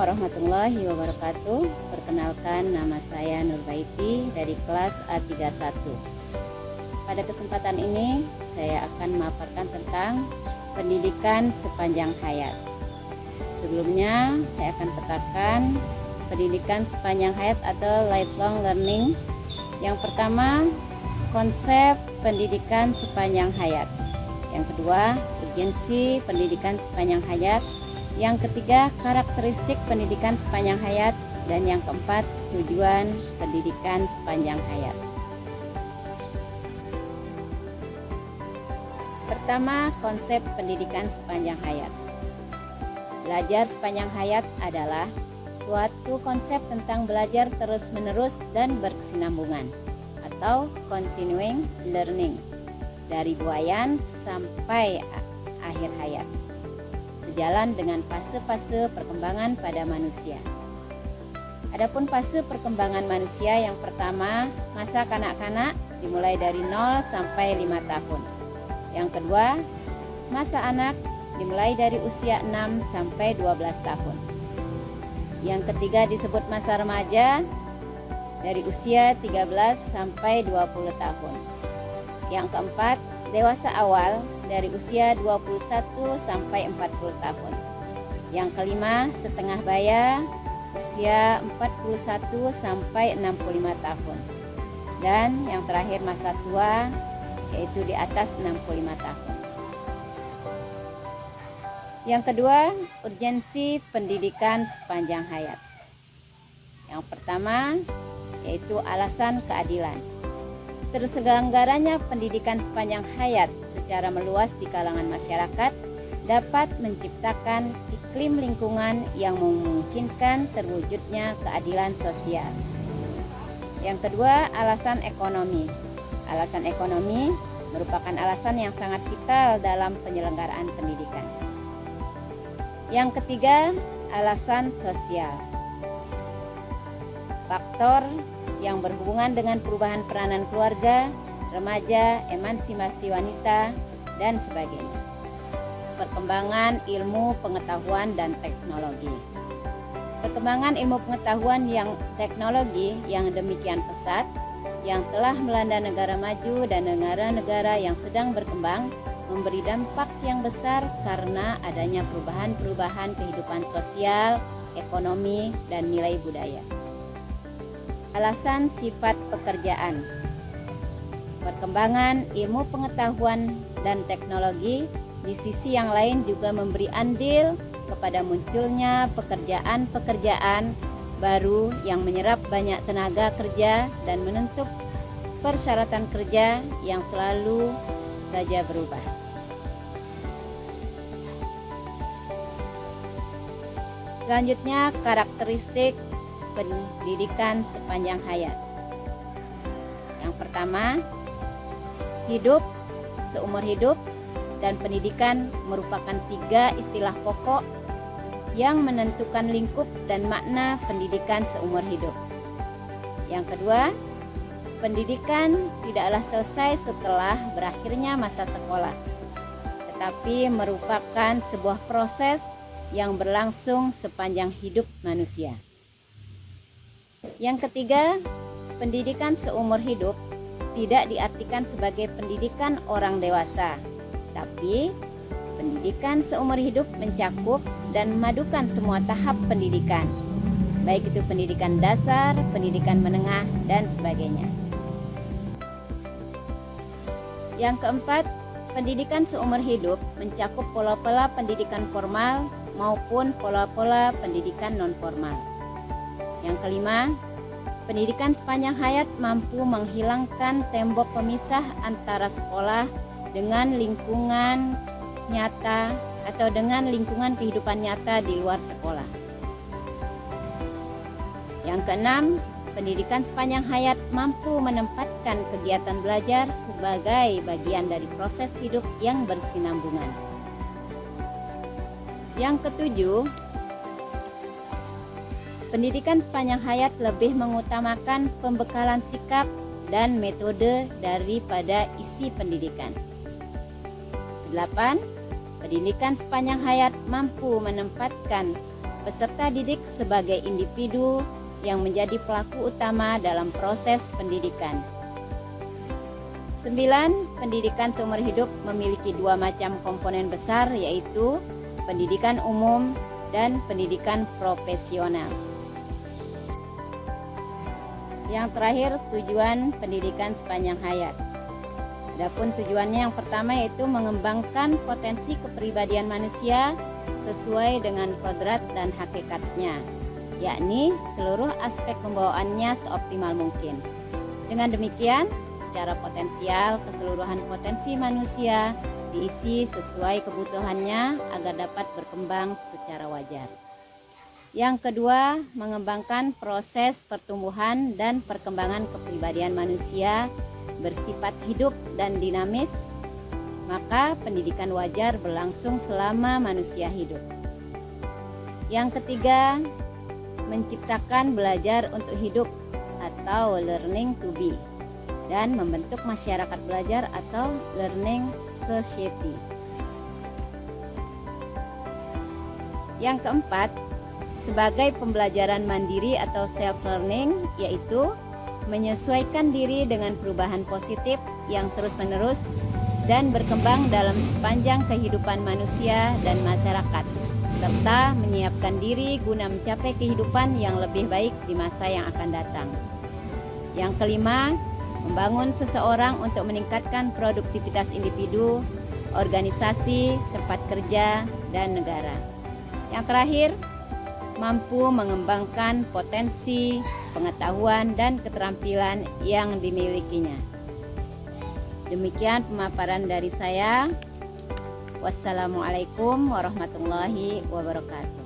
warahmatullahi wabarakatuh. Perkenalkan, nama saya Nurbaiti dari kelas A31. Pada kesempatan ini saya akan memaparkan tentang pendidikan sepanjang hayat. Sebelumnya saya akan tekankan pendidikan sepanjang hayat atau lifelong learning. Yang pertama, konsep pendidikan sepanjang hayat. Yang kedua, urgensi pendidikan sepanjang hayat. Yang ketiga, karakteristik pendidikan sepanjang hayat. Dan yang keempat, tujuan pendidikan sepanjang hayat. Pertama, konsep pendidikan sepanjang hayat. Belajar sepanjang hayat adalah suatu konsep tentang belajar terus-menerus dan berkesinambungan atau continuing learning dari buayan sampai akhir hayat, sejalan dengan fase-fase perkembangan pada manusia. Adapun fase perkembangan manusia yang pertama, masa kanak-kanak dimulai dari 0 sampai 5 tahun. Yang kedua, masa anak dimulai dari usia 6 sampai 12 tahun. Yang ketiga disebut masa remaja dari usia 13 sampai 20 tahun. Yang keempat, dewasa awal dari usia 21 sampai 40 tahun. Yang kelima, setengah baya usia 41 sampai 65 tahun. Dan yang terakhir masa tua yaitu di atas 65 tahun. Yang kedua, urgensi pendidikan sepanjang hayat. Yang pertama yaitu alasan keadilan. Terselenggaranya pendidikan sepanjang hayat secara meluas di kalangan masyarakat dapat menciptakan iklim lingkungan yang memungkinkan terwujudnya keadilan sosial. Yang kedua, alasan ekonomi. Alasan ekonomi merupakan alasan yang sangat vital dalam penyelenggaraan pendidikan. Yang ketiga, alasan sosial. Faktor yang berhubungan dengan perubahan peranan keluarga, remaja, emansipasi wanita, dan sebagainya. Perkembangan ilmu pengetahuan dan teknologi. Perkembangan ilmu pengetahuan yang teknologi yang demikian pesat yang telah melanda negara maju dan negara-negara yang sedang berkembang memberi dampak yang besar karena adanya perubahan-perubahan kehidupan sosial, ekonomi, dan nilai budaya. Alasan sifat pekerjaan. Perkembangan ilmu pengetahuan dan teknologi di sisi yang lain juga memberi andil kepada munculnya pekerjaan-pekerjaan baru yang menyerap banyak tenaga kerja dan menuntut persyaratan kerja yang selalu saja berubah. Selanjutnya, karakteristik pendidikan sepanjang hayat. Yang pertama, hidup, seumur hidup, dan pendidikan merupakan 3 istilah pokok yang menentukan lingkup dan makna pendidikan seumur hidup. Yang kedua, pendidikan tidaklah selesai setelah berakhirnya masa sekolah, tetapi merupakan sebuah proses yang berlangsung sepanjang hidup manusia. Yang ketiga, pendidikan seumur hidup tidak diartikan sebagai pendidikan orang dewasa, tapi pendidikan seumur hidup mencakup dan memadukan semua tahap pendidikan, baik itu pendidikan dasar, pendidikan menengah, dan sebagainya. Yang keempat, pendidikan seumur hidup mencakup pola-pola pendidikan formal maupun pola-pola pendidikan non-formal. Yang kelima, pendidikan sepanjang hayat mampu menghilangkan tembok pemisah antara sekolah dengan lingkungan nyata atau dengan lingkungan kehidupan nyata di luar sekolah. Yang keenam, pendidikan sepanjang hayat mampu menempatkan kegiatan belajar sebagai bagian dari proses hidup yang bersinambungan. Yang ketujuh, pendidikan sepanjang hayat lebih mengutamakan pembekalan sikap dan metode daripada isi pendidikan. 8. Pendidikan sepanjang hayat mampu menempatkan peserta didik sebagai individu yang menjadi pelaku utama dalam proses pendidikan. 9. Pendidikan seumur hidup memiliki dua macam komponen besar, yaitu pendidikan umum dan pendidikan profesional. Yang terakhir, tujuan pendidikan sepanjang hayat. Adapun tujuannya yang pertama yaitu mengembangkan potensi kepribadian manusia sesuai dengan kodrat dan hakikatnya, yakni seluruh aspek pembawaannya seoptimal mungkin. Dengan demikian, secara potensial keseluruhan potensi manusia diisi sesuai kebutuhannya agar dapat berkembang secara wajar. Yang kedua, mengembangkan proses pertumbuhan dan perkembangan kepribadian manusia bersifat hidup dan dinamis, maka pendidikan wajar berlangsung selama manusia hidup. Yang ketiga, menciptakan belajar untuk hidup atau learning to be, dan membentuk masyarakat belajar atau learning society. Yang keempat, sebagai pembelajaran mandiri atau self-learning, yaitu menyesuaikan diri dengan perubahan positif yang terus-menerus dan berkembang dalam sepanjang kehidupan manusia dan masyarakat, serta menyiapkan diri guna mencapai kehidupan yang lebih baik di masa yang akan datang. Yang kelima, membangun seseorang untuk meningkatkan produktivitas individu, organisasi, tempat kerja, dan negara. Yang terakhir, mampu mengembangkan potensi, pengetahuan, dan keterampilan yang dimilikinya. Demikian pemaparan dari saya. Wassalamualaikum warahmatullahi wabarakatuh.